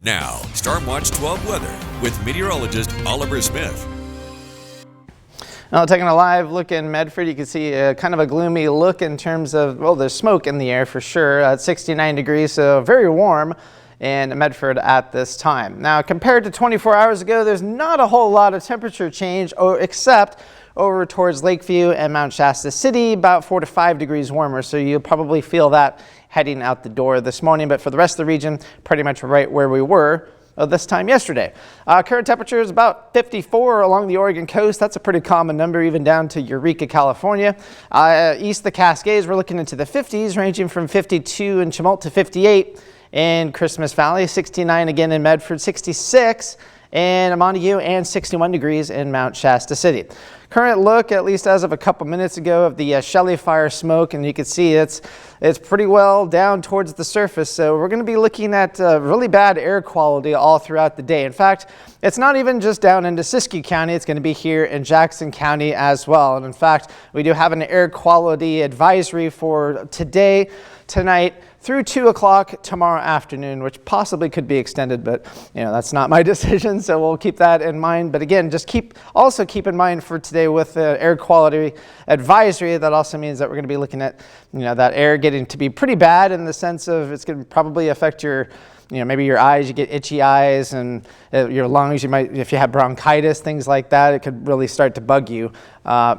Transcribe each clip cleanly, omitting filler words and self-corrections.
Now, Storm Watch 12 weather with meteorologist Oliver Smith. Now, taking a live look in Medford, you can see kind of a gloomy look in terms of, well, there's smoke in the air for sure. It's 69 degrees, so very warm in Medford at this time. Now, compared to 24 hours ago, there's not a whole lot of temperature change, except over towards Lakeview and Mount Shasta City, about 4 to 5 degrees warmer. So you'll probably feel that heading out the door this morning. But for the rest of the region, pretty much right where we were this time yesterday. Current temperature is about 54 along the Oregon coast. That's a pretty common number, even down to Eureka, California. East of the Cascades, we're looking into the 50s, ranging from 52 in Chemult to 58 in Christmas Valley, 69 again in Medford, 66 in Montague, and 61 degrees in Mount Shasta City. Current look, at least as of a couple minutes ago, of the Shelley fire smoke, and you can see it's pretty well down towards the surface. So we're going to be looking at really bad air quality all throughout the day. In fact, it's not even just down into Siskiyou County. It's going to be here in Jackson County as well. And in fact, we do have an air quality advisory for today, tonight, through 2 o'clock tomorrow afternoon, which possibly could be extended, but that's not my decision, so we'll keep that in mind. But again, just also keep in mind for today with the air quality advisory, that also means that we're going to be looking at that air getting to be pretty bad, in the sense of it's going to probably affect your maybe your eyes. You get itchy eyes, and your lungs, you might, if you have bronchitis, things like that, it could really start to bug you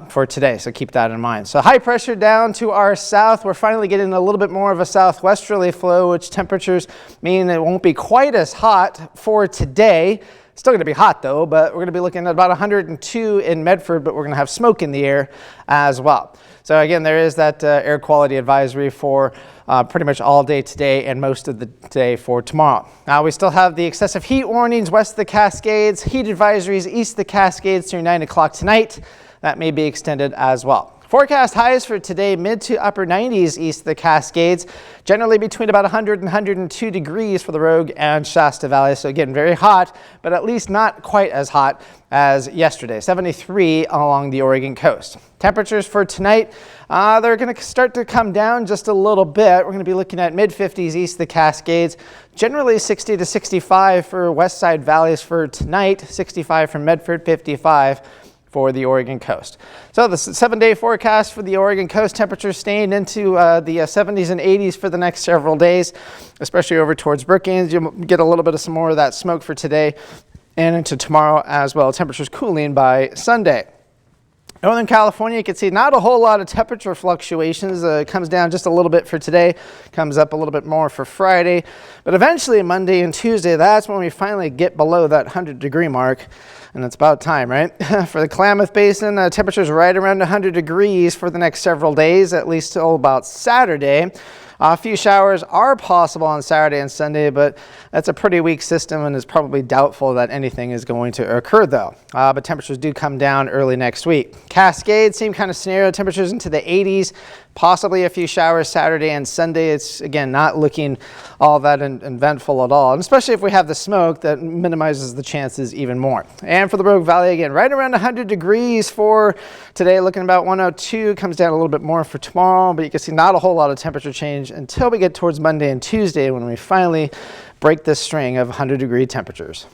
for today. So keep that in mind. So high pressure down to our south. We're finally getting a little bit more of a southwesterly flow, which temperatures mean it won't be quite as hot for today. Still going to be hot though, but we're going to be looking at about 102 in Medford, but we're going to have smoke in the air as well. So again, there is that air quality advisory for pretty much all day today and most of the day for tomorrow. Now, we still have the excessive heat warnings west of the Cascades, heat advisories east of the Cascades through 9 o'clock tonight. That may be extended as well. Forecast highs for today, mid to upper 90s east of the Cascades, generally between about 100 and 102 degrees for the Rogue and Shasta Valley. So again, very hot, but at least not quite as hot as yesterday, 73 along the Oregon coast. Temperatures for tonight, they're going to start to come down just a little bit. We're going to be looking at mid-50s east of the Cascades, generally 60 to 65 for west side valleys for tonight, 65 for Medford, 55 for the Oregon coast. So the 7-day forecast for the Oregon coast, temperatures staying into the 70s and 80s for the next several days, especially over towards Brookings. You'll get a little bit of some more of that smoke for today and into tomorrow as well. Temperatures cooling by Sunday. Northern California, you can see not a whole lot of temperature fluctuations. It comes down just a little bit for today, comes up a little bit more for Friday. But eventually Monday and Tuesday, that's when we finally get below that 100-degree mark. And it's about time, right? For the Klamath Basin, temperatures right around 100 degrees for the next several days, at least till about Saturday. A few showers are possible on Saturday and Sunday, but that's a pretty weak system and it's probably doubtful that anything is going to occur though. But temperatures do come down early next week. Cascade, same kind of scenario, temperatures into the 80s, possibly a few showers Saturday and Sunday. It's, again, not looking all that eventful at all, and especially if we have the smoke, that minimizes the chances even more. And for the Rogue Valley, again, right around 100 degrees for today, looking about 102, comes down a little bit more for tomorrow, but you can see not a whole lot of temperature change until we get towards Monday and Tuesday, when we finally break this string of 100-degree temperatures.